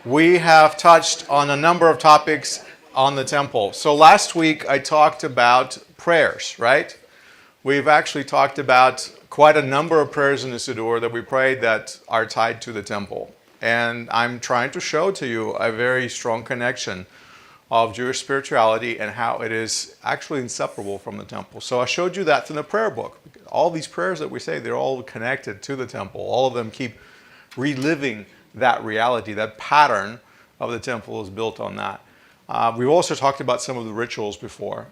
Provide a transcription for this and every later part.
We have touched on a number of topics on the temple. So last week I talked about prayers, right? We've actually talked about quite a number of prayers in the Siddur that we prayed that are tied to the temple. And I'm trying to show to you a very strong connection of Jewish spirituality and how it is actually inseparable from the temple. So I showed you that in the prayer book. All these prayers that we say, they're all connected to the temple. All of them keep reliving that reality. That pattern of the temple is built on that. We've also talked about some of the rituals before.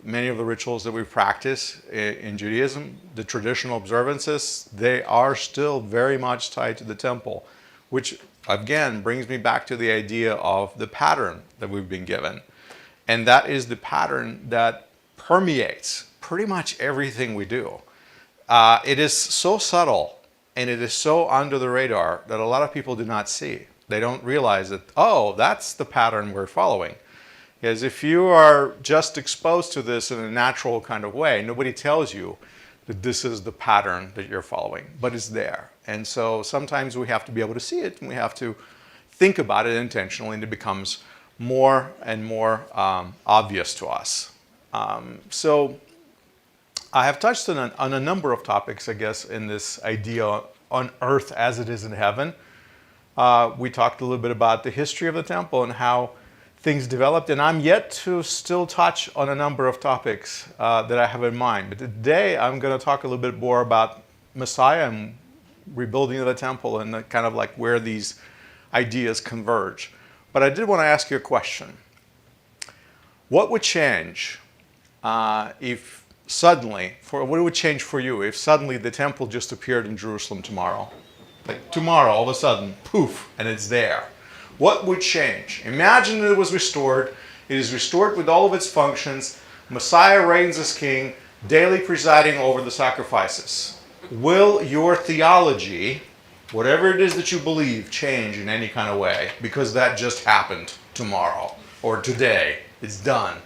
Many of the rituals that we practice in Judaism, the traditional observances, they are still very much tied to the temple, which again brings me back to the idea of the pattern that we've been given. And that is the pattern that permeates pretty much everything we do. It is so subtle and it is so under the radar that a lot of people do not see. They don't realize that, oh, that's the pattern we're following. Because if you are just exposed to this in a natural kind of way, nobody tells you that this is the pattern that you're following, but it's there. And so sometimes we have to be able to see it and we have to think about it intentionally, and it becomes more and more obvious to us. So I have touched on a number of topics, I guess, in this idea on earth as it is in heaven. We talked a little bit about the history of the temple and how things developed, and I'm yet to still touch on a number of topics that I have in mind. But today I'm going to talk a little bit more about Messiah and rebuilding of the temple and kind of like where these ideas converge. But I did want to ask you a question. What would change if suddenly, what would change for you if suddenly the temple just appeared in Jerusalem tomorrow? Like tomorrow, all of a sudden, poof, and it's there. What would change? Imagine that it was restored. It is restored with all of its functions. Messiah reigns as king, daily presiding over the sacrifices. Will your theology, whatever it is that you believe, change in any kind of way? Because that just happened tomorrow or today. It's done.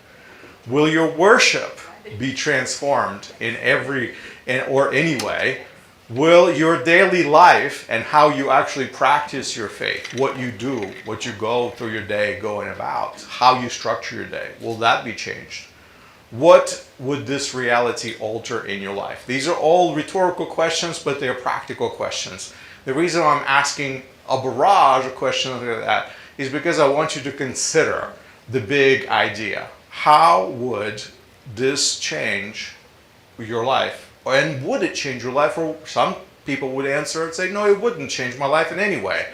Will your worship be transformed in any way? Will your daily life and how you actually practice your faith, what you do, what you go through your day going about, how you structure your day, will that be changed? What would this reality alter in your life? These are all rhetorical questions, but they're practical questions. The reason I'm asking a barrage of questions like that is because I want you to consider the big idea. How would this change your life? And would it change your life? Or some people would answer and say, no, it wouldn't change my life in any way.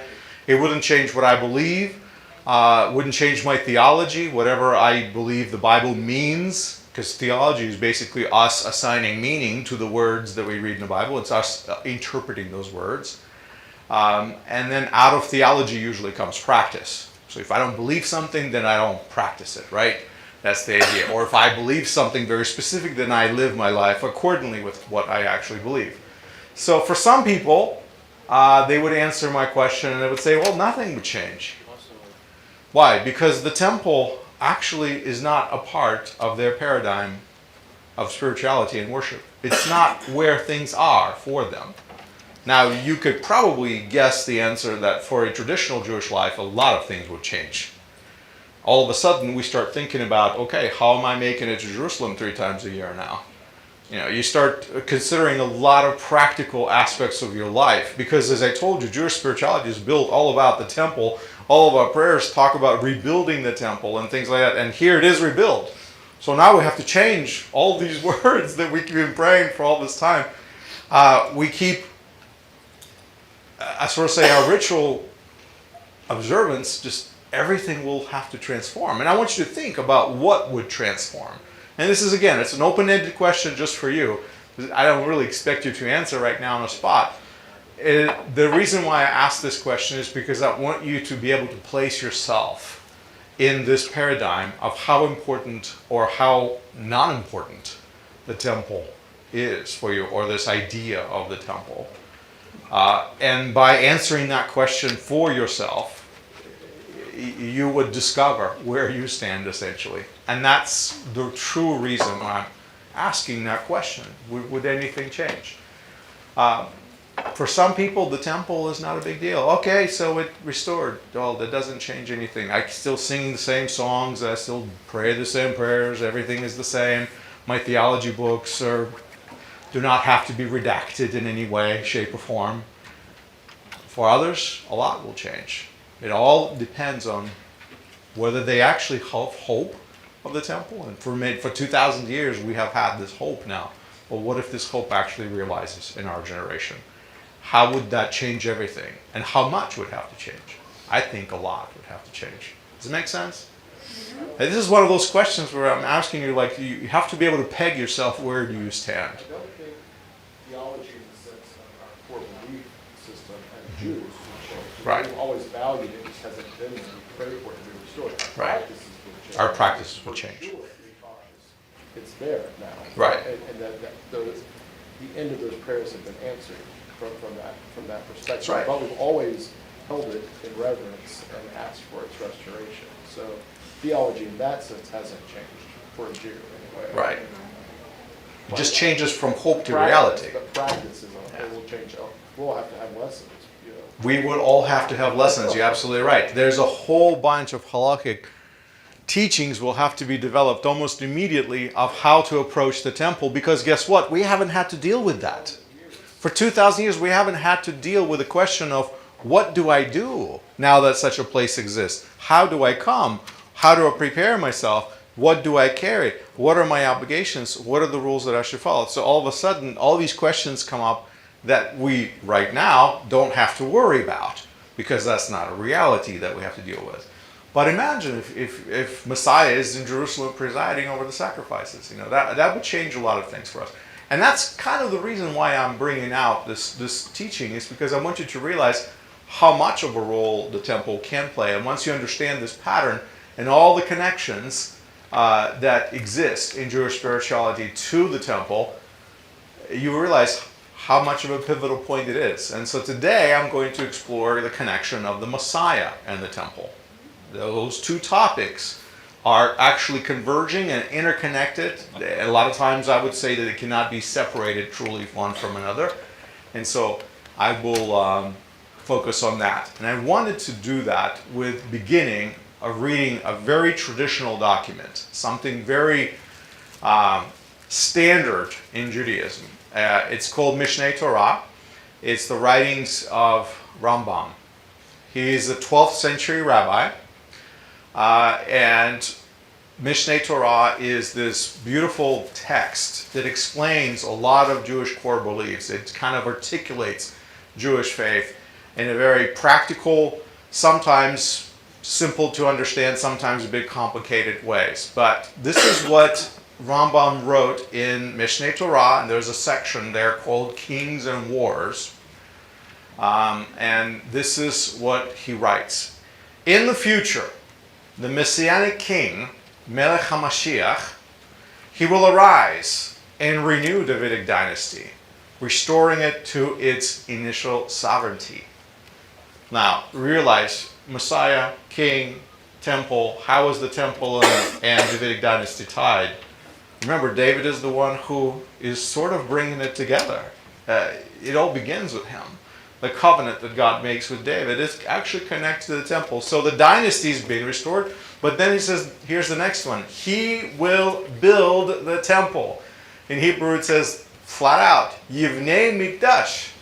It wouldn't change what I believe, wouldn't change my theology, whatever I believe the Bible means, because theology is basically us assigning meaning to the words that we read in the Bible. It's us interpreting those words. And then out of theology usually comes practice. So if I don't believe something, then I don't practice it, right? That's the idea. Or if I believe something very specific, then I live my life accordingly with what I actually believe. So for some people, they would answer my question and they would say, well, nothing would change. Why? Because the temple actually is not a part of their paradigm of spirituality and worship. It's not where things are for them. Now, you could probably guess the answer that for a traditional Jewish life, a lot of things would change. All of a sudden we start thinking about, okay, how am I making it to Jerusalem 3 times a year now? You know, you start considering a lot of practical aspects of your life, because as I told you, Jewish spirituality is built all about the temple. All of our prayers talk about rebuilding the temple and things like that, and here it is rebuilt. So now we have to change all these words that we've been praying for all this time. We keep, I sort of say, our ritual observance, just everything will have to transform. And I want you to think about what would transform. And this is, again, it's an open-ended question just for you. I don't really expect you to answer right now on the spot. The reason why I ask this question is because I want you to be able to place yourself in this paradigm of how important or how non-important the temple is for you, or this idea of the temple. And by answering that question for yourself, you would discover where you stand, essentially. And that's the true reason why I'm asking that question. Would anything change? For some people, the temple is not a big deal. Okay, so it restored. Well, that doesn't change anything. I still sing the same songs. I still pray the same prayers. Everything is the same. My theology books do not have to be redacted in any way, shape, or form. For others, a lot will change. It all depends on whether they actually have hope of the temple. And for 2,000 years, we have had this hope now. Well, what if this hope actually realizes in our generation? How would that change everything? And how much would have to change? I think a lot would have to change. Does it make sense? And this is one of those questions where I'm asking you, like, you have to be able to peg yourself, where do you stand? I don't think theology in the sense of our core belief system as Jews will change. Right. We've always valued it, just hasn't been there. We pray for it to be restored. Right. Our practices will change. Sure, be cautious. It's there now. Right. And the end of those prayers have been answered from that perspective. That's right. But we've always held it in reverence and asked for its restoration. So theology in that sense hasn't changed for a Jew anyway. Right. It just changes from hope to Practice, reality. but practices it will change. We'll have to have lessons. We would all have to have lessons. You're absolutely right. There's a whole bunch of halakhic teachings will have to be developed almost immediately of how to approach the temple, because guess what? We haven't had to deal with that. For 2,000 years, we haven't had to deal with the question of, what do I do now that such a place exists? How do I come? How do I prepare myself? What do I carry? What are my obligations? What are the rules that I should follow? So all of a sudden, all these questions come up that we, right now, don't have to worry about, because that's not a reality that we have to deal with. But imagine if Messiah is in Jerusalem presiding over the sacrifices. That would change a lot of things for us. And that's kind of the reason why I'm bringing out this teaching, is because I want you to realize how much of a role the temple can play. And once you understand this pattern and all the connections that exist in Jewish spirituality to the temple, you realize how much of a pivotal point it is. And so today I'm going to explore the connection of the Messiah and the temple. Those two topics are actually converging and interconnected. A lot of times I would say that it cannot be separated truly one from another. And so I will focus on that. And I wanted to do that with beginning of reading a very traditional document, something very standard in Judaism. It's called Mishneh Torah. It's the writings of Rambam. He is a 12th century rabbi. And Mishneh Torah is this beautiful text that explains a lot of Jewish core beliefs. It kind of articulates Jewish faith in a very practical, sometimes simple to understand, sometimes a bit complicated ways. But this is what Rambam wrote in Mishneh Torah, and there's a section there called Kings and Wars. And this is what he writes. In the future, the Messianic king, Melech HaMashiach, he will arise and renew the Davidic dynasty, restoring it to its initial sovereignty. Now, realize, Messiah, king, temple, how is the temple and Davidic dynasty tied? Remember, David is the one who is sort of bringing it together. It all begins with him. The covenant that God makes with David is actually connected to the temple. So the dynasty is being restored. But then he says, here's the next one. He will build the temple. In Hebrew it says flat out, Yivnei Mikdash.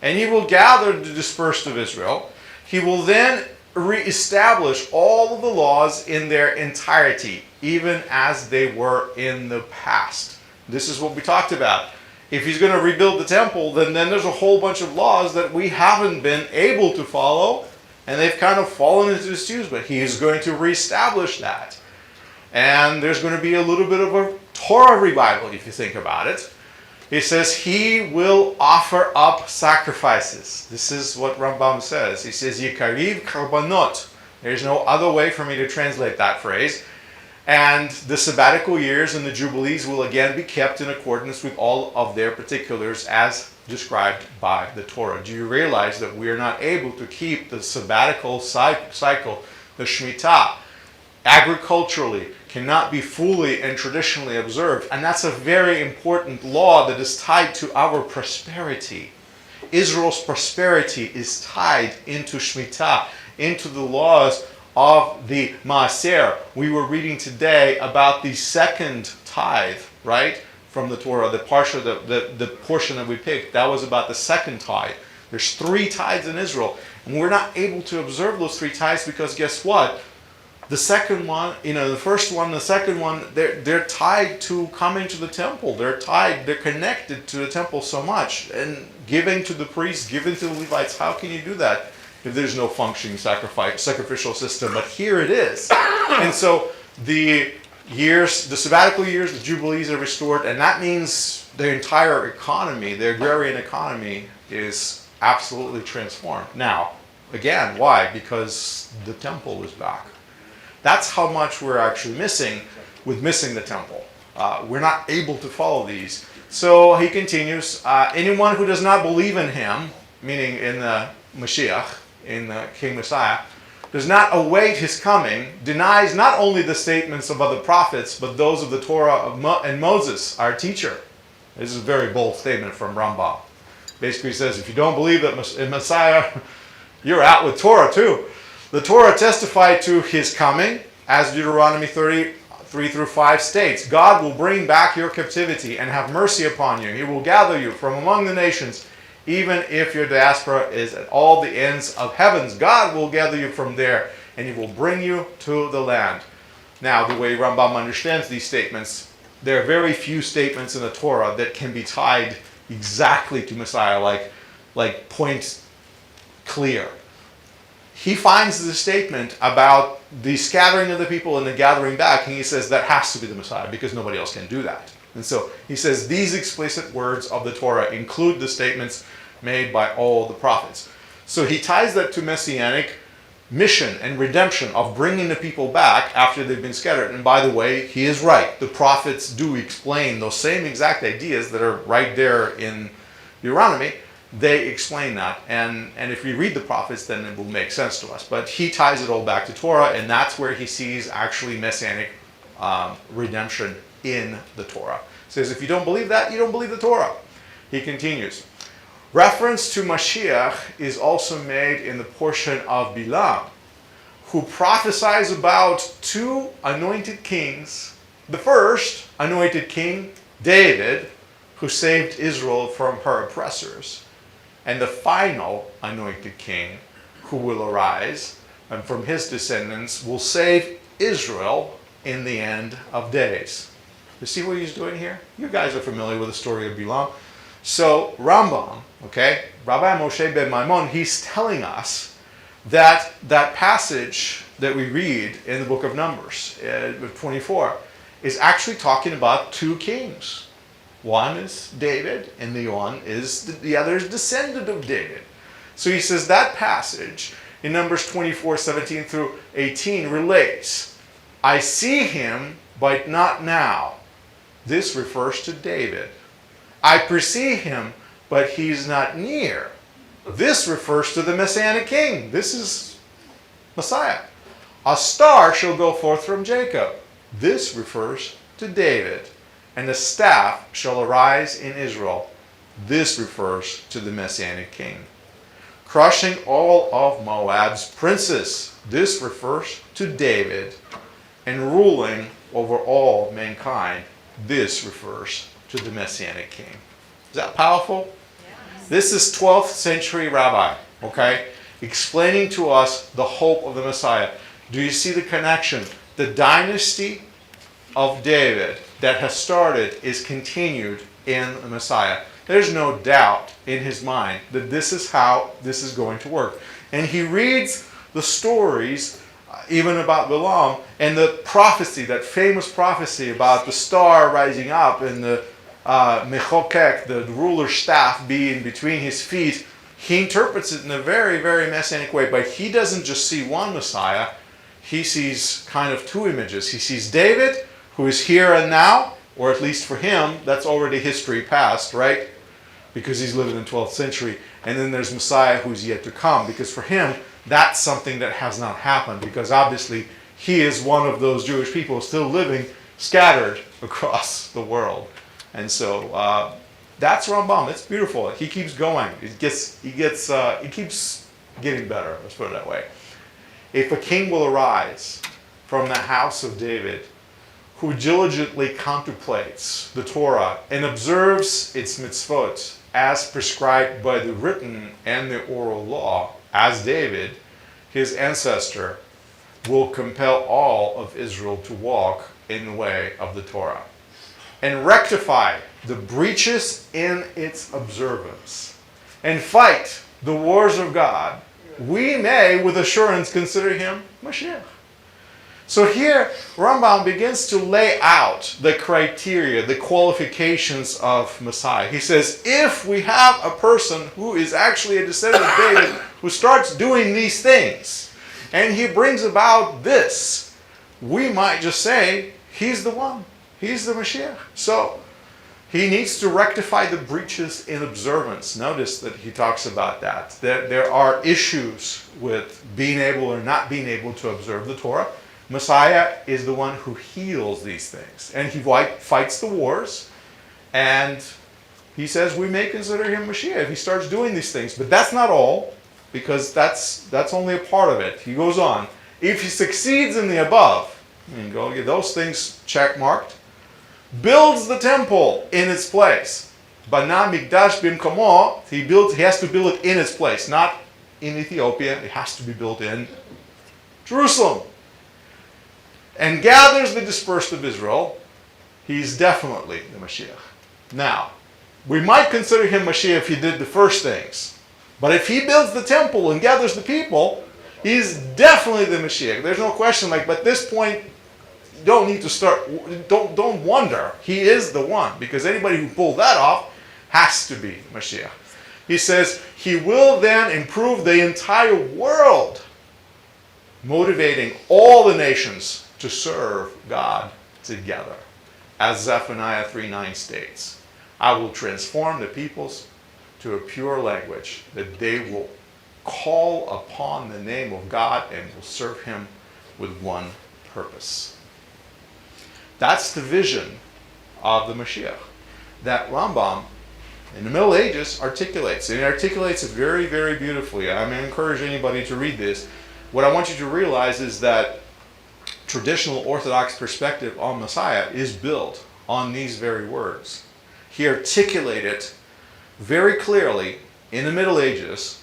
And he will gather the dispersed of Israel. He will then reestablish all of the laws in their entirety, even as they were in the past. This is what we talked about. If he's going to rebuild the temple, then there's a whole bunch of laws that we haven't been able to follow, and they've kind of fallen into disuse, but he is going to reestablish that. And there's going to be a little bit of a Torah revival, if you think about it. He says he will offer up sacrifices. This is what Rambam says. He says, Yikariv karbanot. There's no other way for me to translate that phrase. And the sabbatical years and the jubilees will again be kept in accordance with all of their particulars as described by the Torah. Do you realize that we are not able to keep the sabbatical cycle, the Shemitah, agriculturally, cannot be fully and traditionally observed? And that's a very important law that is tied to our prosperity. Israel's prosperity is tied into Shemitah, into the laws of the Maaser. We were reading today about the second tithe, right, from the Torah, the portion that we picked. That was about the second tithe. There's 3 tithes in Israel, and we're not able to observe those 3 tithes because guess what? The second one, the first one, the second one, they're tied to coming to the temple. They're connected to the temple so much. And giving to the priests, giving to the Levites, how can you do that if there's no functioning sacrificial system? But here it is. And so the sabbatical years, the jubilees are restored, and that means the entire economy, the agrarian economy, is absolutely transformed. Now, again, why? Because the temple is back. That's how much we're actually missing with missing the temple. We're not able to follow these. So he continues, anyone who does not believe in him, meaning in the Mashiach, in the King Messiah, does not await his coming, denies not only the statements of other prophets, but those of the Torah and Moses, our teacher. This is a very bold statement from Rambam. Basically says, if you don't believe that in Messiah, you're out with Torah too. The Torah testified to his coming, as Deuteronomy 33-5 states, God will bring back your captivity and have mercy upon you. He will gather you from among the nations, even if your diaspora is at all the ends of heavens. God will gather you from there, and he will bring you to the land. Now, the way Rambam understands these statements, there are very few statements in the Torah that can be tied exactly to Messiah, like point clear. He finds the statement about the scattering of the people and the gathering back, and he says that has to be the Messiah because nobody else can do that. And so he says these explicit words of the Torah include the statements made by all the prophets. So he ties that to messianic mission and redemption of bringing the people back after they've been scattered. And by the way, he is right. The prophets do explain those same exact ideas that are right there in Deuteronomy. They explain that, and if you read the prophets, then it will make sense to us. But he ties it all back to Torah, and that's where he sees actually messianic redemption in the Torah. He says, if you don't believe that, you don't believe the Torah. He continues. Reference to Mashiach is also made in the portion of Bilam, who prophesies about 2 anointed kings. The first anointed king, David, who saved Israel from her oppressors. And the final anointed king who will arise, and from his descendants will save Israel in the end of days. You see what he's doing here? You guys are familiar with the story of Bilam. So Rambam, Rabbi Moshe ben Maimon, he's telling us that passage that we read in the book of Numbers, 24, is actually talking about 2 kings. One is David, and the other is descendant of David. So he says that passage in Numbers 24:17 through 18 relates, I see him, but not now. This refers to David. I perceive him, but he's not near. This refers to the Messianic king. This is Messiah. A star shall go forth from Jacob. This refers to David. And the staff shall arise in Israel. This refers to the Messianic king. Crushing all of Moab's princes. This refers to David. And ruling over all mankind. This refers to the Messianic king. Is that powerful? Yes. This is 12th century rabbi, explaining to us the hope of the Messiah. Do you see the connection? The dynasty of David that has started is continued in the Messiah. There's no doubt in his mind that this is how this is going to work. And he reads the stories, even about Bilam, and the prophecy, that famous prophecy about the star rising up and the mechokek, the ruler's staff, being between his feet. He interprets it in a very, very messianic way, but he doesn't just see one Messiah. He sees kind of 2 images. He sees David, who is here and now, or at least for him, that's already history past, right? Because he's living in the 12th century. And then there's Messiah who's yet to come, because for him, that's something that has not happened, because obviously he is one of those Jewish people still living scattered across the world. And so That's Rambam. It's beautiful. He keeps going. He keeps getting better. Let's put it that way. If a king will arise from the house of David, who diligently contemplates the Torah and observes its mitzvot as prescribed by the written and the oral law, as David, his ancestor, will compel all of Israel to walk in the way of the Torah and rectify the breaches in its observance and fight the wars of God, we may with assurance consider him Mashiach. So here, Rambam begins to lay out the criteria, the qualifications of Messiah. He says, if we have a person who is actually a descendant of David, who starts doing these things, and he brings about this, we might just say, he's the one. He's the Mashiach. So, he needs to rectify the breaches in observance. Notice that he talks about that. There are issues with being able or not being able to observe the Torah. Messiah is the one who heals these things. And he fights the wars. And he says we may consider him Mashiach if he starts doing these things. But that's not all, because that's only a part of it. He goes on. If he succeeds in the above, and go get those things check marked, builds the temple in its place. Bana mikdash bimkomo, he has to build it in its place, not in Ethiopia. It has to be built in Jerusalem. And gathers the dispersed of Israel, he's definitely the Mashiach. Now, we might consider him Mashiach if he did the first things. But if he builds the temple and gathers the people, he's definitely the Mashiach. There's no question. But at this point, you don't need to start. Don't wonder. He is the one, because anybody who pulled that off has to be Mashiach. He says he will then improve the entire world, motivating all the nations to serve God together. As Zephaniah 3:9 states, I will transform the peoples to a pure language, that they will call upon the name of God and will serve him with one purpose. That's the vision of the Mashiach that Rambam in the Middle Ages articulates. And he articulates it very, very beautifully. I'm going to encourage anybody to read this. What I want you to realize is that traditional Orthodox perspective on Messiah is built on these very words. He articulated very clearly in the Middle Ages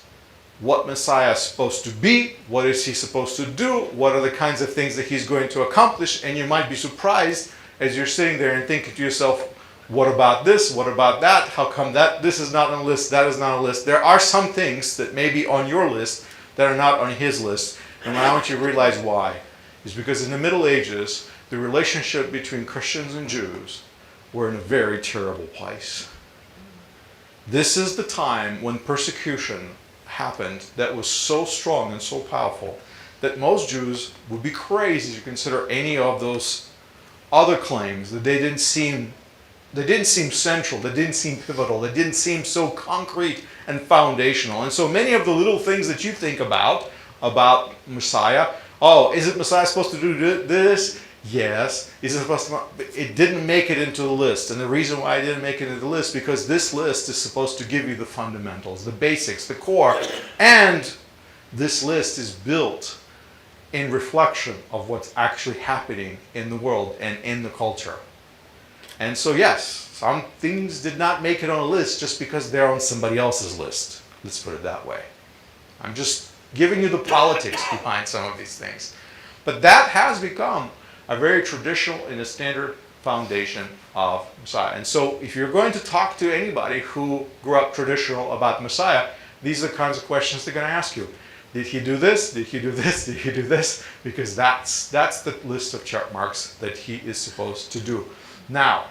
what Messiah is supposed to be, what is he supposed to do, what are the kinds of things that he's going to accomplish, and you might be surprised as you're sitting there and thinking to yourself, what about this, what about that, how come that this is not on a list, that is not on a list. There are some things that may be on your list that are not on his list, and I want you to realize why. Is because in the Middle Ages, the relationship between Christians and Jews were in a very terrible place. This is the time when persecution happened that was so strong and so powerful that most Jews would be crazy to consider any of those other claims, that they didn't seem central, they didn't seem pivotal, they didn't seem so concrete and foundational. And so many of the little things that you think about Messiah, oh, is it Messiah supposed to do this? Yes. Is it supposed to? It didn't make it into the list. And the reason why it didn't make it into the list, because this list is supposed to give you the fundamentals, the basics, the core. And this list is built in reflection of what's actually happening in the world and in the culture. And so yes, some things did not make it on a list just because they're on somebody else's list. Let's put it that way. I'm just giving you the politics behind some of these things. But that has become a very traditional and a standard foundation of Messiah. And so if you're going to talk to anybody who grew up traditional about Messiah, these are the kinds of questions they're going to ask you. Did he do this? Did he do this? Did he do this? Because that's the list of check marks that he is supposed to do. Now,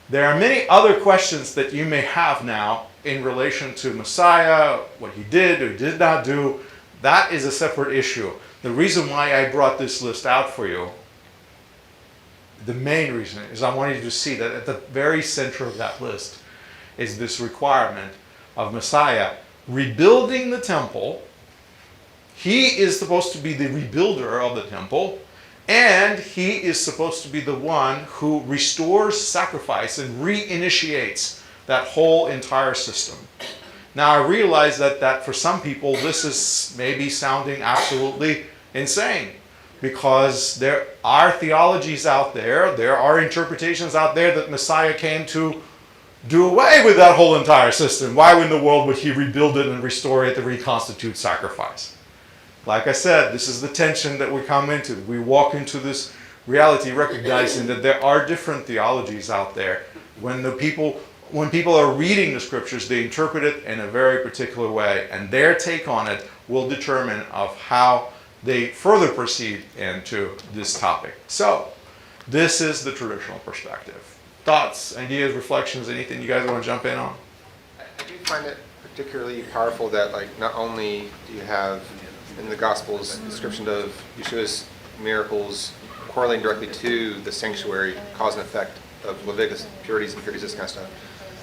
there are many other questions that you may have now in relation to Messiah, what he did or did not do. That is a separate issue. The reason why I brought this list out for you, the main reason is I wanted you to see that at the very center of that list is this requirement of Messiah rebuilding the temple. He is supposed to be the rebuilder of the temple, and he is supposed to be the one who restores sacrifice and reinitiates that whole entire system. Now I realize that for some people this is maybe sounding absolutely insane, because there are theologies out there are interpretations out there that Messiah came to do away with that whole entire system. Why in the world would he rebuild it and restore it to reconstitute sacrifice? Like I said, this is the tension that we come into. We walk into this reality recognizing that there are different theologies out there. When people are reading the scriptures, they interpret it in a very particular way, and their take on it will determine of how they further proceed into this topic. So, this is the traditional perspective. Thoughts, ideas, reflections, anything you guys want to jump in on? I do find it particularly powerful that, like, not only do you have in the Gospels description of Yeshua's miracles correlating directly to the sanctuary, cause and effect of Leviticus, purities, impurities, this kind of stuff.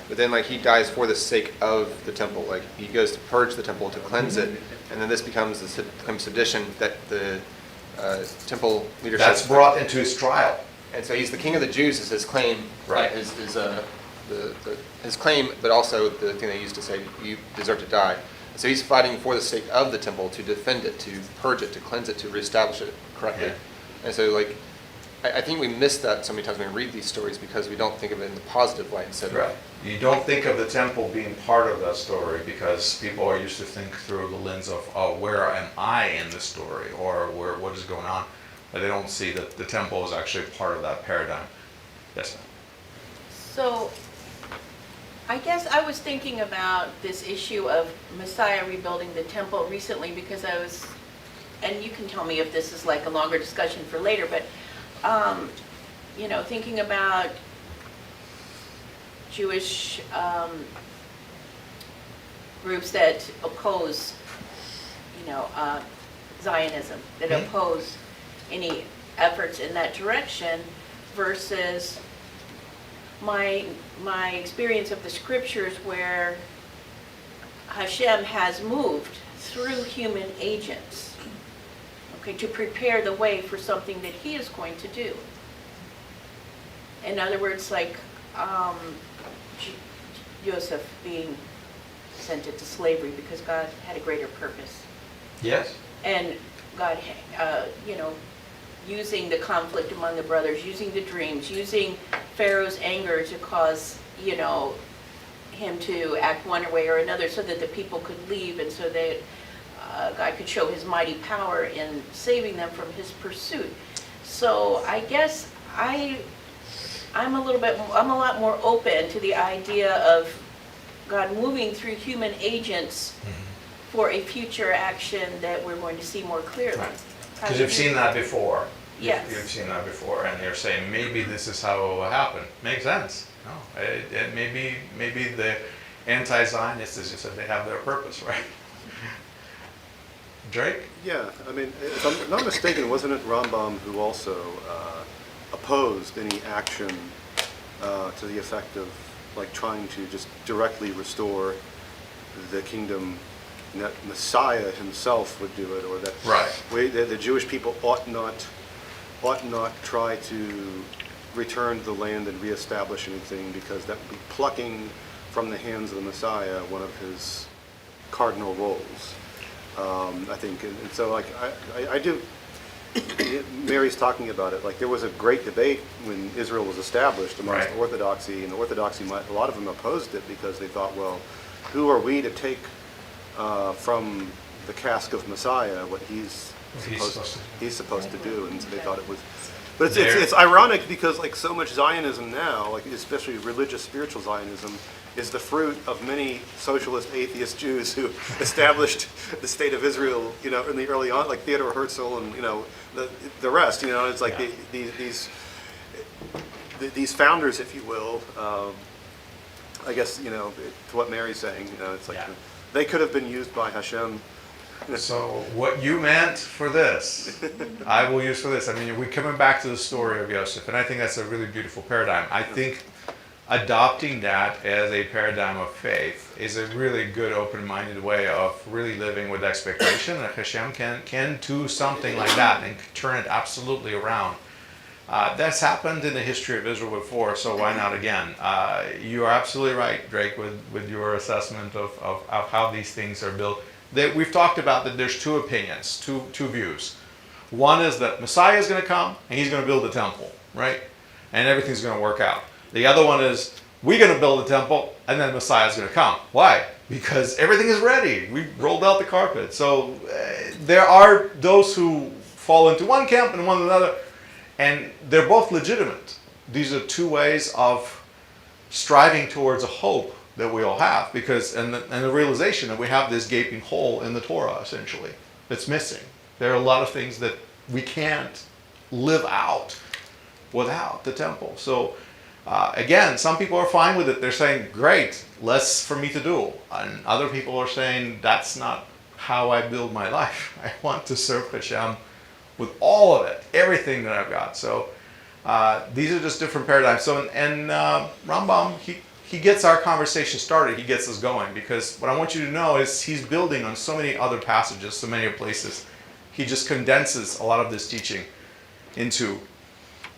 But then, like, he dies for the sake of the temple. Like, he goes to purge the temple, to cleanse it, and then this becomes sedition that the temple leadership... That's brought into his trial. And so he's the king of the Jews is his claim, Right. His claim, but also the thing they used to say, you deserve to die. And so he's fighting for the sake of the temple, to defend it, to purge it, to cleanse it, to reestablish it correctly. Yeah. And so, like, I think we miss that so many times when we read these stories because we don't think of it in the positive light instead of... Right. You don't think of the temple being part of that story because people are used to think through the lens of, oh, where am I in the story, or what is going on? But they don't see that the temple is actually part of that paradigm. Yes, ma'am. So, I guess I was thinking about this issue of Messiah rebuilding the temple recently because I was, and you can tell me if this is like a longer discussion for later, but, thinking about Jewish groups that oppose, Zionism, that oppose any efforts in that direction versus my experience of the scriptures where Hashem has moved through human agents, to prepare the way for something that he is going to do. In other words, like Joseph being sent into slavery because God had a greater purpose. Yes. And God, using the conflict among the brothers, using the dreams, using Pharaoh's anger to cause, him to act one way or another so that the people could leave and so that God could show his mighty power in saving them from his pursuit. So I guess I'm a lot more open to the idea of God moving through human agents for a future action that we're going to see more clearly. Right. Because you've seen that before. Yes. You've seen that before, and you're saying maybe this is how it will happen. Makes sense. No, maybe the anti-Zionists, as you said, they have their purpose, right? Drake? Yeah, I mean, if I'm not mistaken, wasn't it Rambam who also opposed any action to the effect of, like, trying to just directly restore the kingdom, and that Messiah himself would do it, or that Right. the Jewish people ought not try to return to the land and reestablish anything, because that would be plucking from the hands of the Messiah one of his cardinal roles. I think, and so, like, I do. Mary's talking about it. Like, there was a great debate when Israel was established amongst Right. Orthodoxy, and Orthodoxy, a lot of them opposed it because they thought, well, who are we to take from the cask of Messiah what he's supposed to do? And so they thought it was. But it's ironic because, like, so much Zionism now, like especially religious spiritual Zionism, is the fruit of many socialist atheist Jews who established the state of Israel, in the early on, like Theodor Herzl and the rest. It's like these founders, if you will. I guess to what Mary's saying, it's like they could have been used by Hashem. So what you meant for this, I will use for this. I mean, we're coming back to the story of Joseph, and I think that's a really beautiful paradigm. I think adopting that as a paradigm of faith is a really good open-minded way of really living with expectation that Hashem can do something like that and turn it absolutely around. That's happened in the history of Israel before, so why not again? You are absolutely right, Drake, with your assessment of how these things are built. We've talked about that there's two opinions, two views. One is that Messiah is going to come and he's going to build the temple, right? And everything's going to work out. The other one is we're going to build the temple and then Messiah is going to come. Why? Because everything is ready. We rolled out the carpet. So there are those who fall into one camp and one another, and they're both legitimate. These are two ways of striving towards a hope that we all have, because and the realization that we have this gaping hole in the Torah, essentially, that's missing. There are a lot of things that we can't live out without the temple. So again, some people are fine with it. They're saying, great, less for me to do. And other people are saying, that's not how I build my life. I want to serve Hashem with all of it, everything that I've got. So these are just different paradigms. So and Rambam, he gets our conversation started. He gets us going, because what I want you to know is he's building on so many other passages, so many places. He just condenses a lot of this teaching into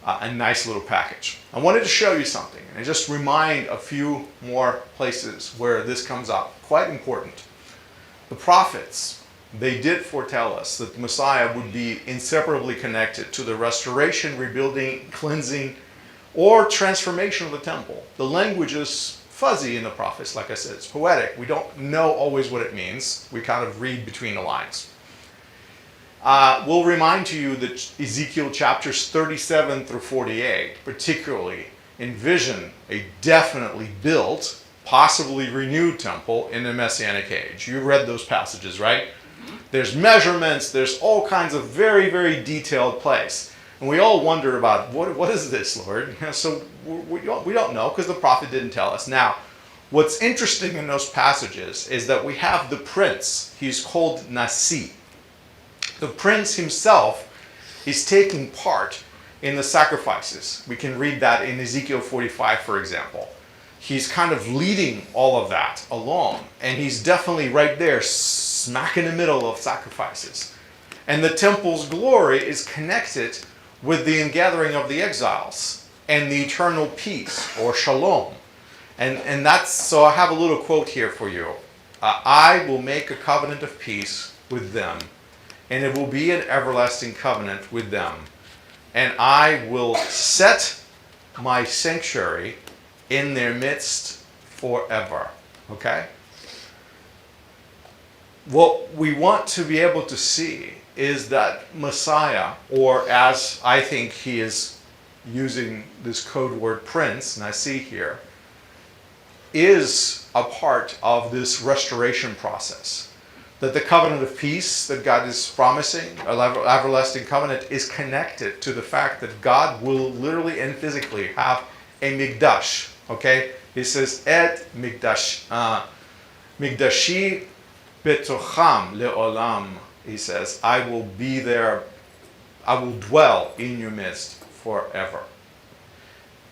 a nice little package. I wanted to show you something and just remind a few more places where this comes up. Quite important. The prophets, they did foretell us that the Messiah would be inseparably connected to the restoration, rebuilding, cleansing, or transformation of the temple. The language is fuzzy in the prophets, like I said. It's poetic. We don't know always what it means. We kind of read between the lines. We'll remind you that Ezekiel chapters 37 through 48 particularly envision a definitely built, possibly renewed temple in the Messianic age. You read those passages, right? There's measurements, there's all kinds of very, very detailed place. And we all wonder about, what is this, Lord? So we don't know, because the prophet didn't tell us. Now, what's interesting in those passages is that we have the prince. He's called Nasi. The prince himself is taking part in the sacrifices. We can read that in Ezekiel 45, for example. He's kind of leading all of that along, and he's definitely right there, smack in the middle of sacrifices. And the temple's glory is connected with the ingathering of the exiles and the eternal peace, or shalom. And that's, so I have a little quote here for you. I will make a covenant of peace with them, and it will be an everlasting covenant with them. And I will set my sanctuary in their midst forever. Okay? What we want to be able to see is that Messiah, or as I think he is using this code word prince, and I see here, is a part of this restoration process. That the covenant of peace that God is promising, an everlasting covenant, is connected to the fact that God will literally and physically have a mikdash. Okay? He says, Et mikdash, mikdashi betocham leolam. He says, I will be there, I will dwell in your midst forever.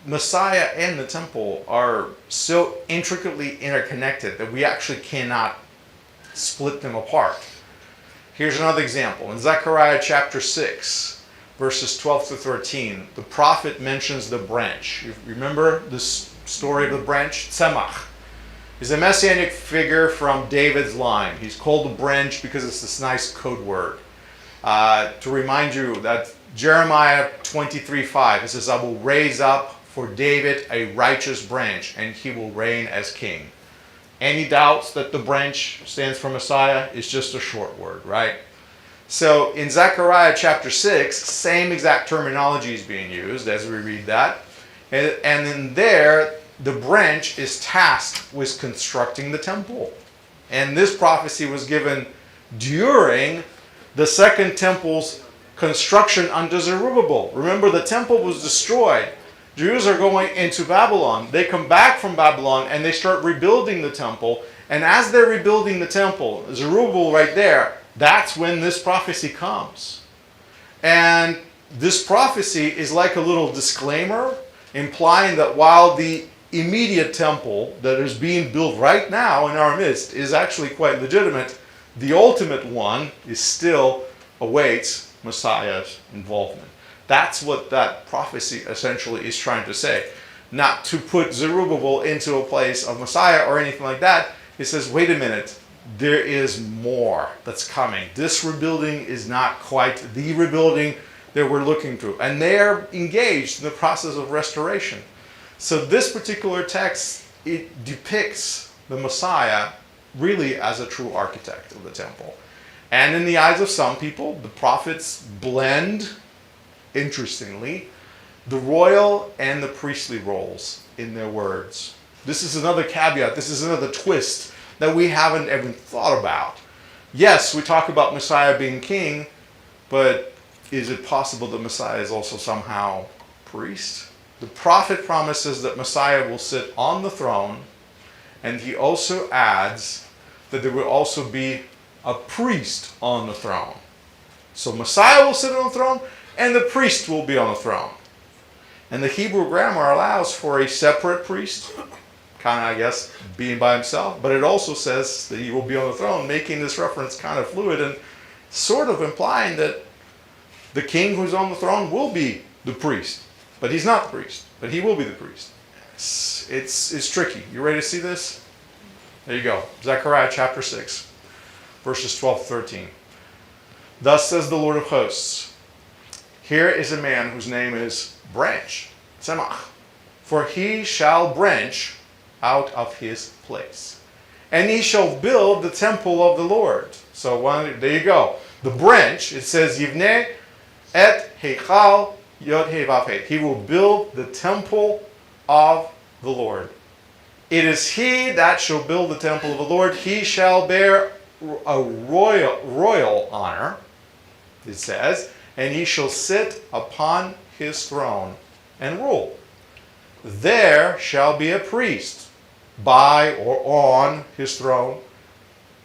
Messiah and the temple are so intricately interconnected that we actually cannot split them apart. Here's another example. In Zechariah chapter 6, verses 12 to 13, the prophet mentions the branch. You remember this story of the branch? Tzemach. He's a messianic figure from David's line. He's called the branch because it's this nice code word. To remind you that Jeremiah 23:5, it says, I will raise up for David a righteous branch, and he will reign as king. Any doubts that the branch stands for Messiah is just a short word, right? So in Zechariah chapter 6, same exact terminology is being used as we read that. And in there, the branch is tasked with constructing the temple. And this prophecy was given during the second temple's construction under Zerubbabel. Remember, the temple was destroyed. Jews are going into Babylon. They come back from Babylon and they start rebuilding the temple. And as they're rebuilding the temple, Zerubbabel right there, that's when this prophecy comes. And this prophecy is like a little disclaimer, implying that while the immediate temple that is being built right now in our midst is actually quite legitimate, the ultimate one is still awaits Messiah's involvement. That's what that prophecy essentially is trying to say. Not to put Zerubbabel into a place of Messiah or anything like that. It says, wait a minute, there is more that's coming. This rebuilding is not quite the rebuilding that we're looking to. And they're engaged in the process of restoration. So this particular text, it depicts the Messiah really as a true architect of the temple. And in the eyes of some people, the prophets blend, interestingly, the royal and the priestly roles in their words. This is another caveat, this is another twist that we haven't even thought about. Yes, we talk about Messiah being king, but is it possible that Messiah is also somehow priest? The prophet promises that Messiah will sit on the throne, and he also adds that there will also be a priest on the throne. So Messiah will sit on the throne, and the priest will be on the throne. And the Hebrew grammar allows for a separate priest, kind of, I guess, being by himself, but it also says that he will be on the throne, making this reference kind of fluid and sort of implying that the king who's on the throne will be the priest. But he's not the priest, but he will be the priest. It's tricky. You ready to see this? There you go. Zechariah chapter 6, verses 12 to 13. Thus says the Lord of hosts, here is a man whose name is Branch, Tzemach, for he shall branch out of his place. And he shall build the temple of the Lord. So there you go. The branch, it says, Yivneh et heichal yod hei vav hei. He will build the temple of the Lord. It is he that shall build the temple of the Lord. He shall bear a royal honor, it says, and he shall sit upon his throne and rule. There shall be a priest by or on his throne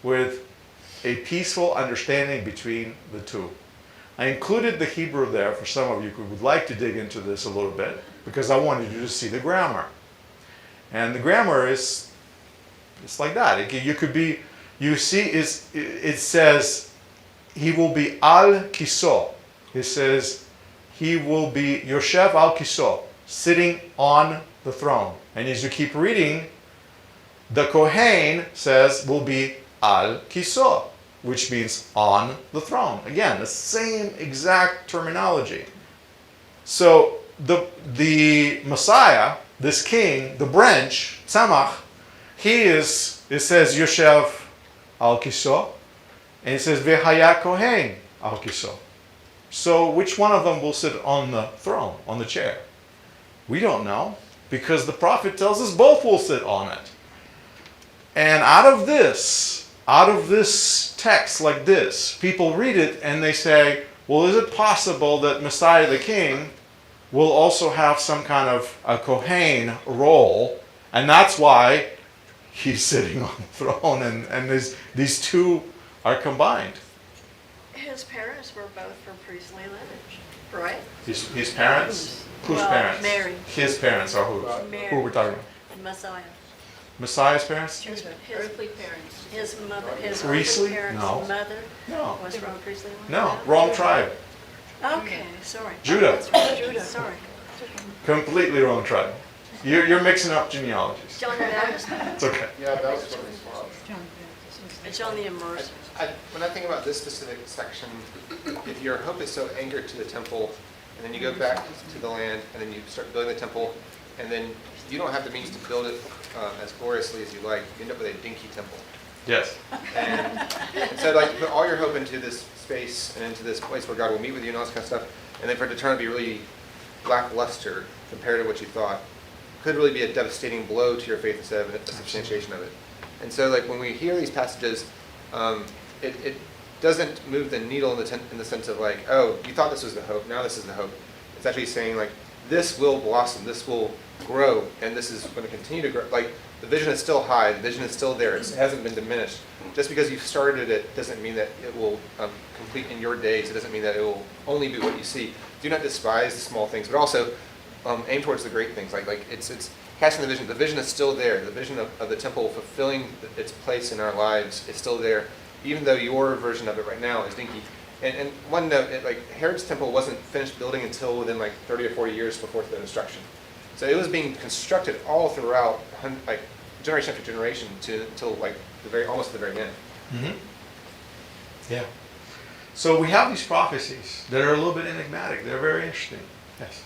with a peaceful understanding between the two. I included the Hebrew there for some of you who would like to dig into this a little bit because I wanted you to see the grammar. And the grammar is it's like that. You could be, you see, it says he will be al kiso. It says he will be Yoshev al kiso, sitting on the throne. And as you keep reading, the Kohen says will be al kiso, which means on the throne. Again, the same exact terminology. So the Messiah, this king, the branch, Tzemach, he is, it says Yoshev al kiso, and it says Vehaya Kohen al kiso. So which one of them will sit on the throne, on the chair? We don't know, because the prophet tells us both will sit on it. And out of this text like this, people read it and they say, well, is it possible that Messiah the king will also have some kind of a Kohen role, and that's why he's sitting on the throne, and these two are combined. His parents were both from priestly lineage, right? His parents? Whose Well, parents? Mary. His parents are who? Mary. Who are we talking about? Messiah. Messiah's parents? His Earthly parents. his mother, his Priestly? earthly parents' No. mother No. was from priestly lineage? No, wrong tribe. Okay, sorry. Judah. That's right, Judah, sorry. Completely wrong tribe. You're mixing up genealogies. John the Baptist, It's okay. Yeah, that was what his father. John the Immerser. When I think about this specific section, if your hope is so anchored to the temple, and then you go back to the land, and then you start building the temple, and then you don't have the means to build it as gloriously as you like, you end up with a dinky temple. Yes. And so like put all your hope into this space and into this place where God will meet with you and all this kind of stuff, and then for it to turn out to be really lackluster compared to what you thought, could really be a devastating blow to your faith instead of a substantiation of it. And so like when we hear these passages, it doesn't move the needle in the sense of like, oh, you thought this was the hope, now this is the hope. It's actually saying like, this will blossom, this will grow, and this is going to continue to grow. Like the vision is still high, the vision is still there, it hasn't been diminished. Just because you've started it doesn't mean that it will complete in your days. It doesn't mean that it will only be what you see. Do not despise the small things, but also aim towards the great things. Like it's casting the vision. The vision is still there. The vision of the temple fulfilling its place in our lives is still there. Even though your version of it right now is dinky, And one note, like Herod's temple wasn't finished building until within like 30 or 40 years before the destruction. So it was being constructed all throughout, like generation after generation, till like almost the very end. Mm-hmm. Yeah. So we have these prophecies that are a little bit enigmatic. They're very interesting. Yes.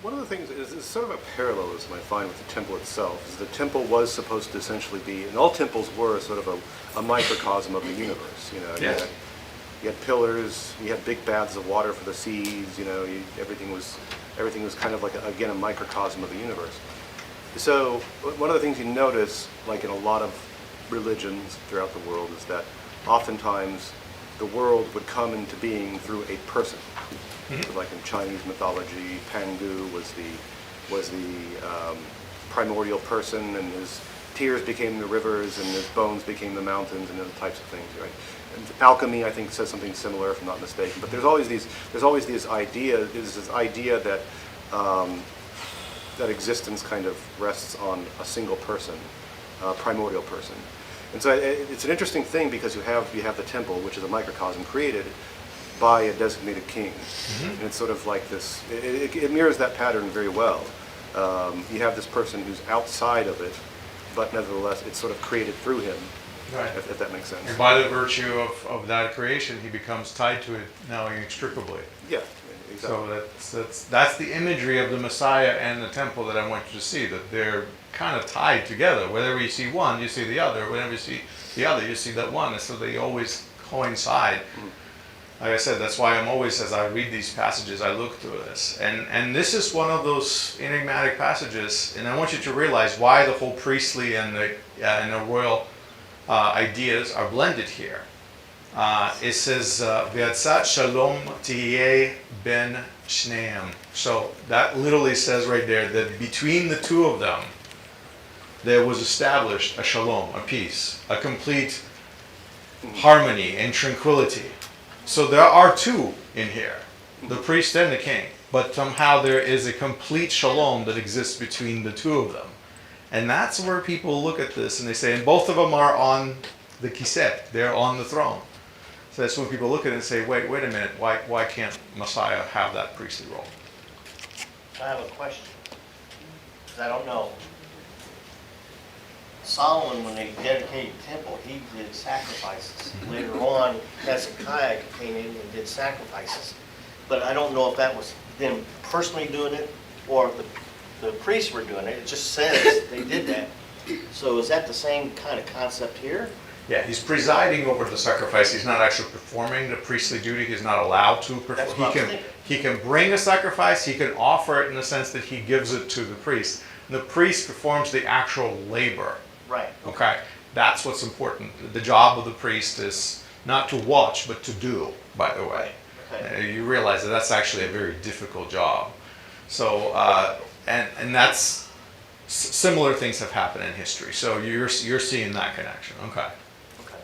One of the things is sort of a parallelism I find with the temple itself, is the temple was supposed to essentially be, and all temples were sort of a microcosm of the universe. You know, Yes. you had pillars, you had big baths of water for the seas. You know, everything was kind of like again a microcosm of the universe. So one of the things you notice, like in a lot of religions throughout the world, is that oftentimes the world would come into being through a person. So like in Chinese mythology, Pangu was the primordial person, and his tears became the rivers, and his bones became the mountains, and those types of things, right? And alchemy, I think, says something similar, if I'm not mistaken. But there's always this idea that that existence kind of rests on a single person, a primordial person. And so it's an interesting thing, because you have the temple, which is a microcosm created by a designated king. And it's sort of like this, it mirrors that pattern very well. You have this person who's outside of it, but nevertheless it's sort of created through him, Right. if that makes sense. And by the virtue of that creation, he becomes tied to it now inextricably. Yeah, exactly. So that's the imagery of the Messiah and the temple that I want you to see, that they're kind of tied together. Whenever you see one, you see the other. Whenever you see the other, you see that one. And so they always coincide. Like I said, that's why I'm always, as I read these passages, I look through this. And this is one of those enigmatic passages. And I want you to realize why the whole priestly and the royal ideas are blended here. It says, V'yatzat shalom tiyeh ben shneim. So that literally says right there that between the two of them, there was established a shalom, a peace, a complete harmony and tranquility. So there are two in here, the priest and the king, but somehow there is a complete shalom that exists between the two of them. And that's where people look at this and they say, and both of them are on the kiset, they're on the throne. So that's when people look at it and say, wait a minute, why can't Messiah have that priestly role? I have a question, because I don't know. Solomon, when they dedicated the temple, he did sacrifices. Later on, Hezekiah came in and did sacrifices. But I don't know if that was them personally doing it or the priests were doing it. It just says they did that. So is that the same kind of concept here? Yeah, he's presiding over the sacrifice. He's not actually performing the priestly duty. He's not allowed to That's perform. what I was thinking. He can bring a sacrifice. He can offer it in the sense that he gives it to the priest. The priest performs the actual labor. Right. Okay, that's what's important. The job of the priest is not to watch, but to do. By the way, Okay. You realize that that's actually a very difficult job. So, and that's similar things have happened in history. So you're seeing that connection. Okay. Okay.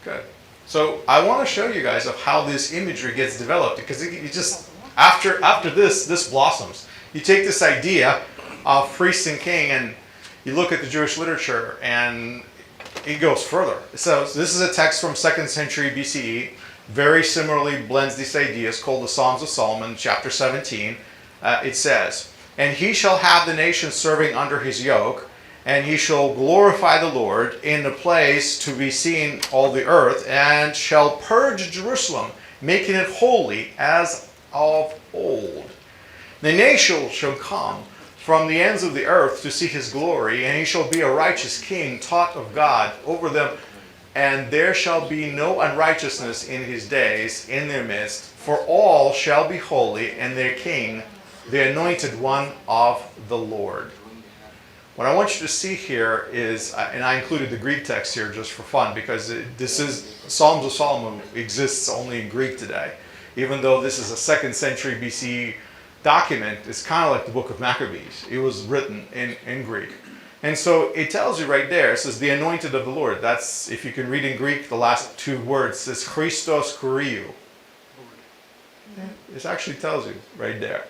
Good. So I want to show you guys of how this imagery gets developed, because you just after this blossoms. You take this idea of priest and king, and you look at the Jewish literature, and it goes further. So this is a text from 2nd century BCE. Very similarly blends these ideas, called the Psalms of Solomon, chapter 17. It says, "And he shall have the nations serving under his yoke, and he shall glorify the Lord in the place to be seen all the earth, and shall purge Jerusalem, making it holy as of old. The nations shall come from the ends of the earth to see his glory, and he shall be a righteous king, taught of God over them, and there shall be no unrighteousness in his days in their midst, for all shall be holy, and their king, the anointed one of the Lord." What I want you to see here is, and I included the Greek text here just for fun, because this is, Psalms of Solomon exists only in Greek today. Even though this is a 2nd century BCE document, it's kind of like the book of Maccabees. It was written in Greek. And so it tells you right there, it says the anointed of the Lord. That's, if you can read in Greek, the last two words, says Christos Kuriou. It actually tells you right there.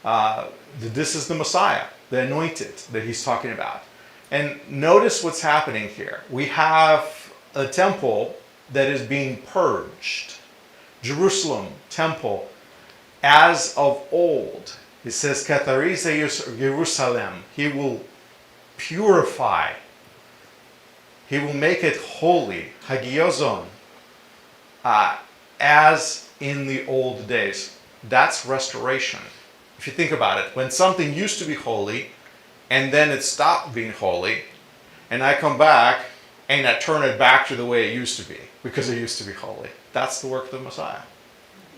That this is the Messiah, the anointed that he's talking about. And notice what's happening here. We have a temple that is being purged. Jerusalem, temple, as of old. It says, Katharize Jerusalem. He will purify. He will make it holy. Hagiozon. As in the old days. That's restoration. If you think about it, when something used to be holy, and then it stopped being holy, and I come back, and I turn it back to the way it used to be, because it used to be holy. That's the work of the Messiah.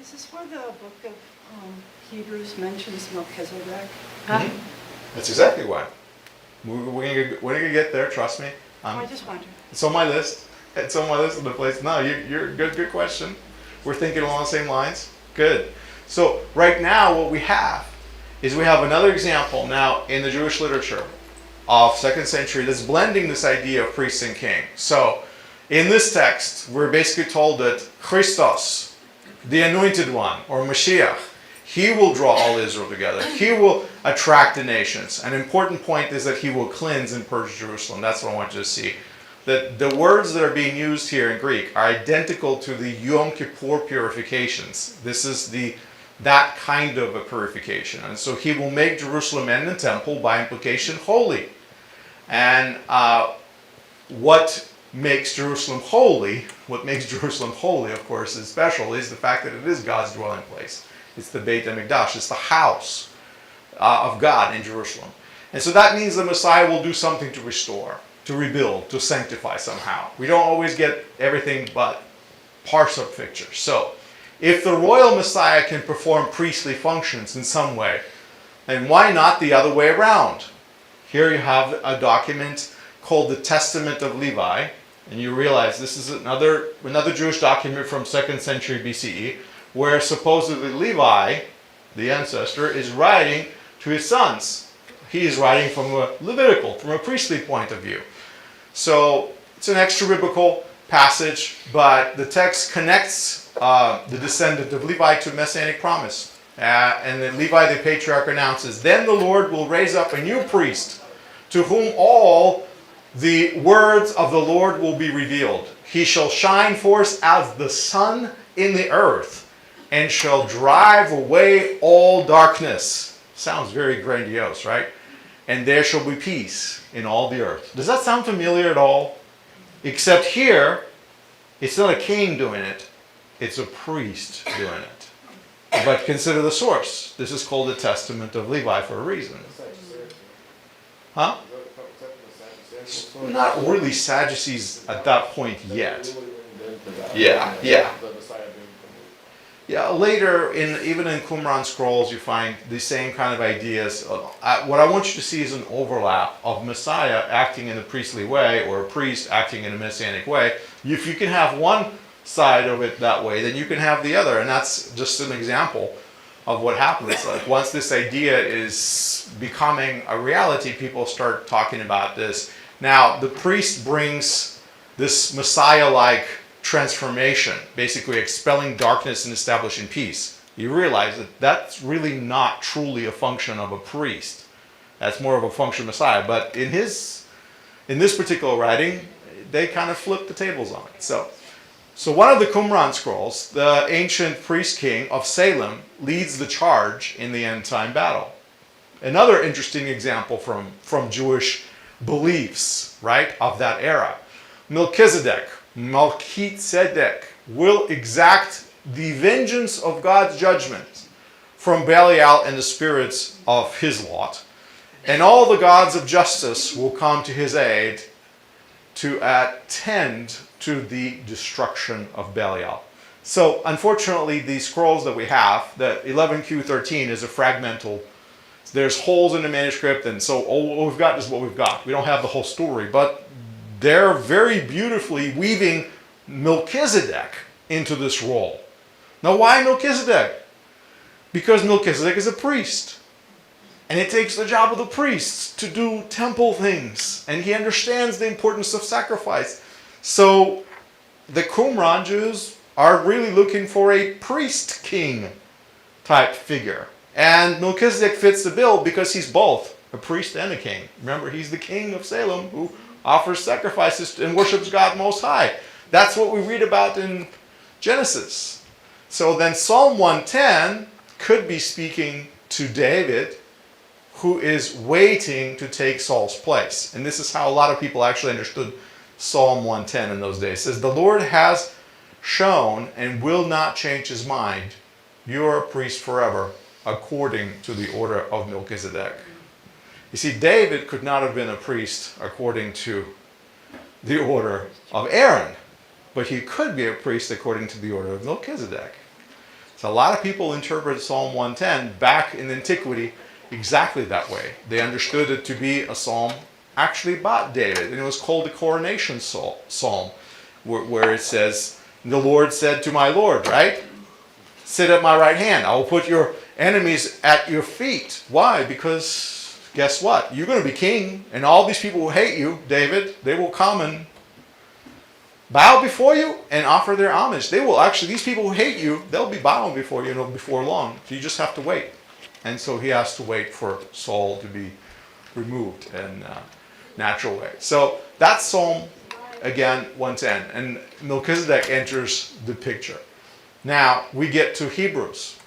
Is this where the book of Hebrews mentions Melchizedek? That's exactly why. We're going to get there, trust me. I just wondered. It's on my list. It's on my list of the place. No, you're good question. We're thinking along the same lines. Good. So right now what we have is we have another example now in the Jewish literature of 2nd century that's blending this idea of priest and king. So in this text, we're basically told that Christos, the anointed one, or Mashiach, he will draw all Israel together. He will attract the nations. An important point is that he will cleanse and purge Jerusalem. That's what I want you to see. That the words that are being used here in Greek are identical to the Yom Kippur purifications. This is that kind of a purification. And so he will make Jerusalem and the temple, by implication, holy. And what makes Jerusalem holy, of course, is special, is the fact that it is God's dwelling place. It's the Beit HaMikdash. It's the house of God in Jerusalem. And so that means the Messiah will do something to restore, to rebuild, to sanctify somehow. We don't always get everything but partial pictures. So, if the royal Messiah can perform priestly functions in some way, then why not the other way around? Here you have a document called the Testament of Levi, and you realize this is another Jewish document from 2nd century BCE, where supposedly Levi, the ancestor, is writing to his sons. He is writing from a priestly point of view. So it's an extra-biblical passage, but the text connects the descendant of Levi to messianic promise. And then Levi the patriarch announces, "Then the Lord will raise up a new priest, to whom all the words of the Lord will be revealed. He shall shine forth as the sun in the earth, and shall drive away all darkness." Sounds very grandiose, right? "And there shall be peace in all the earth." Does that sound familiar at all? Except here, it's not a king doing it, it's a priest doing it. But consider the source. This is called the Testament of Levi for a reason. Huh? Not really Sadducees at that point yet. Yeah. Yeah, later, even in Qumran scrolls, you find the same kind of ideas. What I want you to see is an overlap of Messiah acting in a priestly way, or a priest acting in a messianic way. If you can have one side of it that way, then you can have the other. And that's just an example of what happens. Like once this idea is becoming a reality, people start talking about this. Now, the priest brings this Messiah-like transformation, basically expelling darkness and establishing peace. You realize that that's really not truly a function of a priest. That's more of a function of Messiah. But in this particular writing, they kind of flip the tables on it. So one of the Qumran scrolls, the ancient priest king of Salem, leads the charge in the end time battle. Another interesting example from Jewish beliefs, right, of that era. Melchizedek will exact the vengeance of God's judgment from Belial and the spirits of his lot, and all the gods of justice will come to his aid to attend to the destruction of Belial. So, unfortunately, these scrolls that we have, the 11Q13 is a fragmental. There's holes in the manuscript, and so all we've got is what we've got. We don't have the whole story, but they're very beautifully weaving Melchizedek into this role. Now, why Melchizedek? Because Melchizedek is a priest. And it takes the job of the priests to do temple things. And he understands the importance of sacrifice. So the Qumran Jews are really looking for a priest king type figure. And Melchizedek fits the bill because he's both a priest and a king. Remember, he's the king of Salem who offers sacrifices and worships God Most High. That's what we read about in Genesis. So then Psalm 110 could be speaking to David, who is waiting to take Saul's place. And this is how a lot of people actually understood Psalm 110 in those days. It says, the Lord has shown and will not change his mind. You are a priest forever, according to the order of Melchizedek. You see, David could not have been a priest according to the order of Aaron, but he could be a priest according to the order of Melchizedek. So a lot of people interpret Psalm 110 back in antiquity exactly that way. They understood it to be a psalm actually about David, and it was called the coronation psalm, where it says, the Lord said to my Lord, right? Sit at my right hand. I will put your enemies at your feet. Why? Because guess what? You're going to be king, and all these people who hate you, David, they will come and bow before you and offer their homage. They will actually, these people who hate you, they'll be bowing before you, before long. So you just have to wait. And so he has to wait for Saul to be removed in a natural way. So that's Psalm, again, 110. And Melchizedek enters the picture. Now we get to Hebrews.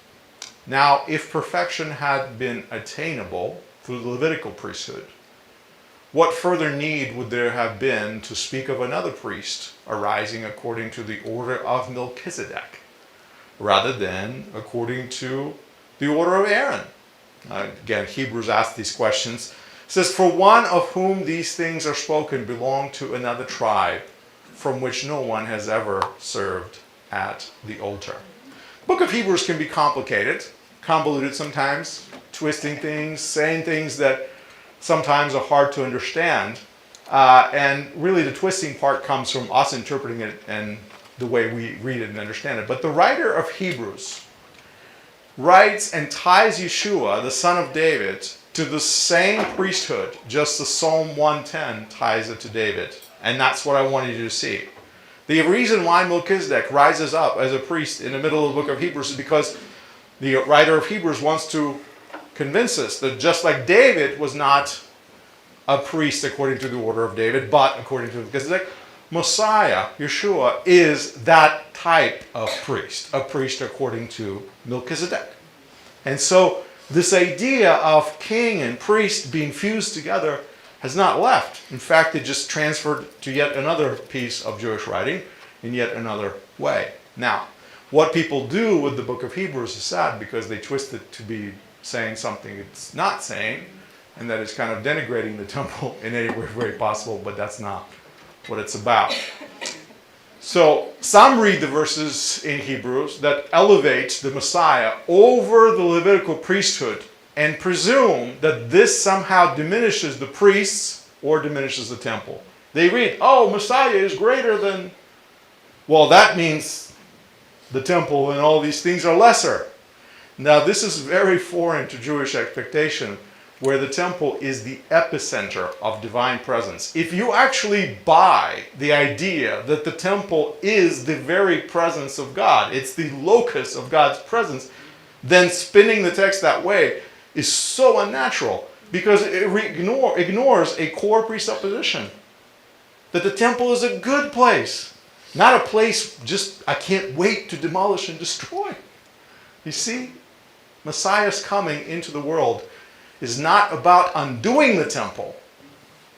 Now, if perfection had been attainable through the Levitical priesthood, what further need would there have been to speak of another priest arising according to the order of Melchizedek, rather than according to the order of Aaron? Again, Hebrews asks these questions. It says, for one of whom these things are spoken belonged to another tribe, from which no one has ever served at the altar. The book of Hebrews can be complicated, convoluted sometimes, twisting things, saying things that sometimes are hard to understand. And really the twisting part comes from us interpreting it and the way we read it and understand it. But the writer of Hebrews writes and ties Yeshua, the son of David, to the same priesthood, just as Psalm 110 ties it to David. And that's what I wanted you to see. The reason why Melchizedek rises up as a priest in the middle of the book of Hebrews is because the writer of Hebrews wants to convince us that just like David was not a priest according to the order of David, but according to Melchizedek, Messiah, Yeshua, is that type of priest, a priest according to Melchizedek. And so this idea of king and priest being fused together has not left. In fact, it just transferred to yet another piece of Jewish writing in yet another way. Now, what people do with the book of Hebrews is sad because they twist it to be saying something it's not saying, and that is kind of denigrating the temple in any way possible, but that's not what it's about. So some read the verses in Hebrews that elevate the Messiah over the Levitical priesthood and presume that this somehow diminishes the priests or diminishes the temple. They read, oh, Messiah is greater than, well, that means the temple and all these things are lesser. Now, this is very foreign to Jewish expectation, where the temple is the epicenter of divine presence. If you actually buy the idea that the temple is the very presence of God, it's the locus of God's presence, then spinning the text that way is so unnatural because it ignores a core presupposition that the temple is a good place, not a place just I can't wait to demolish and destroy. You see, Messiah's coming into the world is not about undoing the temple,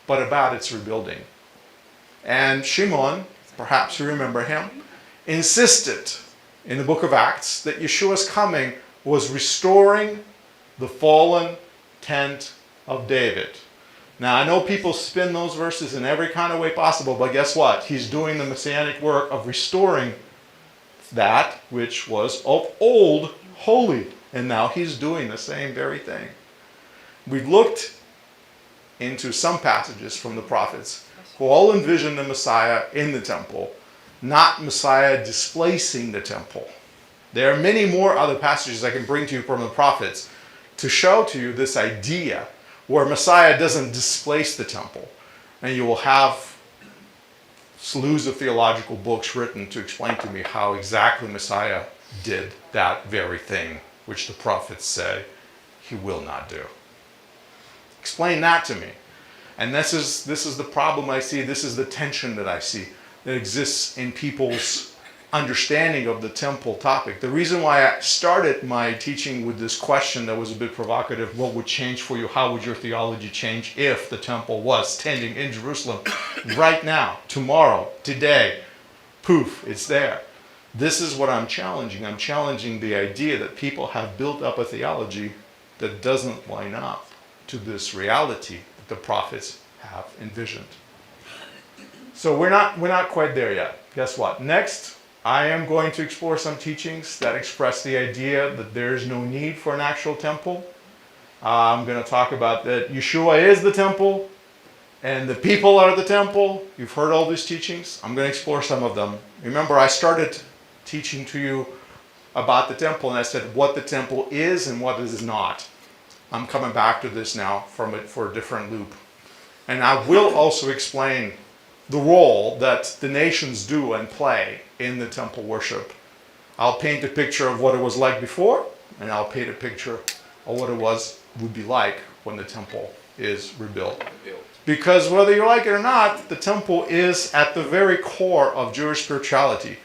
but about its rebuilding. And Shimon, perhaps you remember him, insisted in the book of Acts that Yeshua's coming was restoring the fallen tent of David. Now, I know people spin those verses in every kind of way possible, but guess what? He's doing the messianic work of restoring that which was of old holy. And now he's doing the same very thing. We've looked into some passages from the prophets who all envision the Messiah in the temple, not Messiah displacing the temple. There are many more other passages I can bring to you from the prophets to show to you this idea where Messiah doesn't displace the temple. And you will have slews of theological books written to explain to me how exactly Messiah did that very thing, which the prophets say he will not do. Explain that to me. And this is the problem I see. This is the tension that I see that exists in people's understanding of the temple topic. The reason why I started my teaching with this question that was a bit provocative, what would change for you? How would your theology change if the temple was standing in Jerusalem right now, tomorrow, today? Poof, it's there. This is what I'm challenging. I'm challenging the idea that people have built up a theology that doesn't line up to this reality that the prophets have envisioned. So we're not quite there yet. Guess what? Next, I am going to explore some teachings that express the idea that there is no need for an actual temple. I'm going to talk about that Yeshua is the temple and the people are the temple. You've heard all these teachings. I'm going to explore some of them. Remember, I started teaching to you about the temple, and I said what the temple is and what it is not. I'm coming back to this now for a different loop. And I will also explain the role that the nations do and play in the temple worship. I'll paint a picture of what it was like before, and I'll paint a picture of what it would be like when the temple is rebuilt. Because whether you like it or not, the temple is at the very core of Jewish spirituality.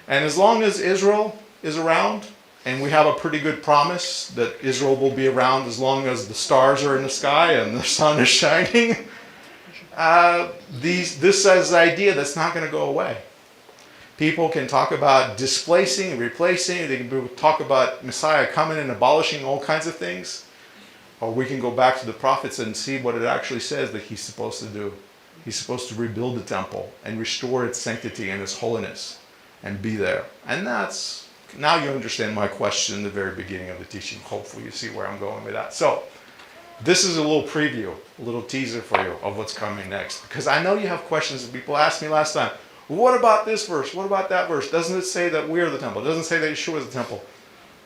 And as long as Israel is around, and we have a pretty good promise that Israel will be around as long as the stars are in the sky and the sun is shining, this is the idea that's not going to go away. People can talk about displacing, replacing, they can talk about Messiah coming and abolishing all kinds of things. Or we can go back to the prophets and see what it actually says that he's supposed to do. He's supposed to rebuild the temple and restore its sanctity and its holiness and be there. And that's, now you understand my question in the very beginning of the teaching. Hopefully you see where I'm going with that. So, this is a little preview, a little teaser for you of what's coming next. Because I know you have questions. People asked me last time, what about this verse? What about that verse? Doesn't it say that we're the temple? It doesn't say that Yeshua is the temple.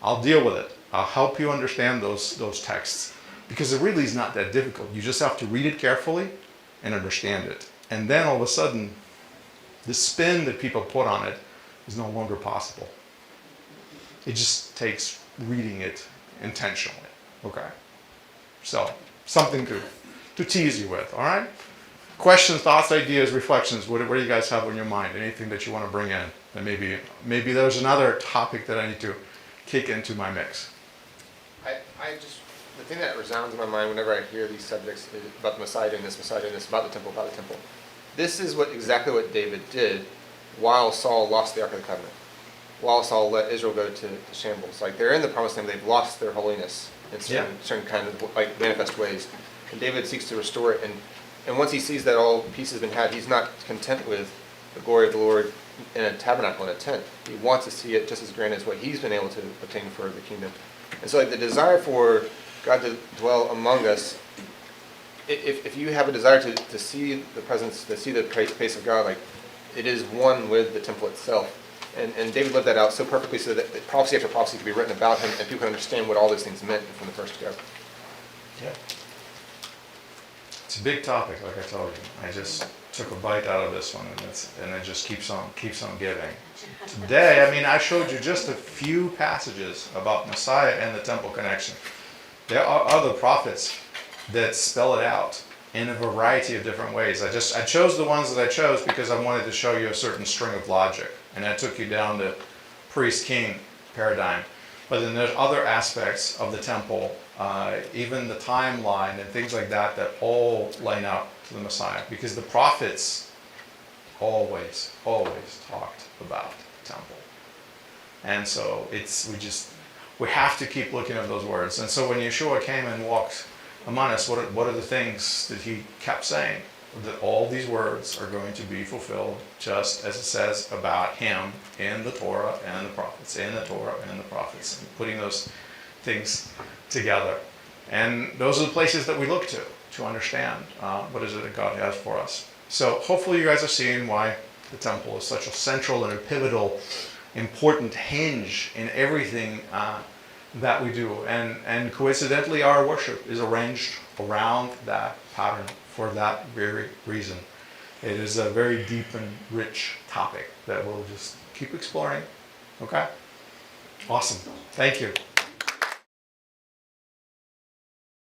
I'll deal with it. I'll help you understand those texts. Because it really is not that difficult. You just have to read it carefully and understand it. And then all of a sudden, the spin that people put on it is no longer possible. It just takes reading it intentionally. Okay? So, something to tease you with, all right? Questions, thoughts, ideas, reflections, what do you guys have on your mind? Anything that you want to bring in? And maybe there's another topic that I need to kick into my mix. The thing that resounds in my mind whenever I hear these subjects is about the Messiah doing this, about the temple. This is exactly what David did while Saul lost the Ark of the Covenant. While Saul let Israel go to shambles. Like, they're in the promised land, they've lost their holiness in certain kind of like manifest ways. And David seeks to restore it, and once he sees that all peace has been had, he's not content with the glory of the Lord in a tabernacle, in a tent. He wants to see it just as grand as what he's been able to obtain for the kingdom. And so, like, the desire for God to dwell among us, if you have a desire to see the presence, to see the face of God, like, it is one with the temple itself. And David lived that out so perfectly so that prophecy after prophecy could be written about him and people can understand what all those things meant from the first go. Yeah. It's a big topic, like I told you. I just took a bite out of this one, and it just keeps on giving. Today, I showed you just a few passages about Messiah and the temple connection. There are other prophets that spell it out in a variety of different ways. I chose the ones that I chose because I wanted to show you a certain string of logic, and I took you down the priest-king paradigm. But then there's other aspects of the temple, even the timeline and things like that all line up to the Messiah, because the prophets always talked about the temple. And so we have to keep looking at those words. And so when Yeshua came and walked among us, what are the things that he kept saying? That all these words are going to be fulfilled just as it says about him in the Torah and the prophets, in the Torah and the prophets, and putting those things together. And those are the places that we look to understand what is it that God has for us. So hopefully you guys are seeing why the temple is such a central and a pivotal, important hinge in everything that we do. And coincidentally, our worship is arranged around that pattern for that very reason. It is a very deep and rich topic that we'll just keep exploring. Okay? Awesome. Thank you.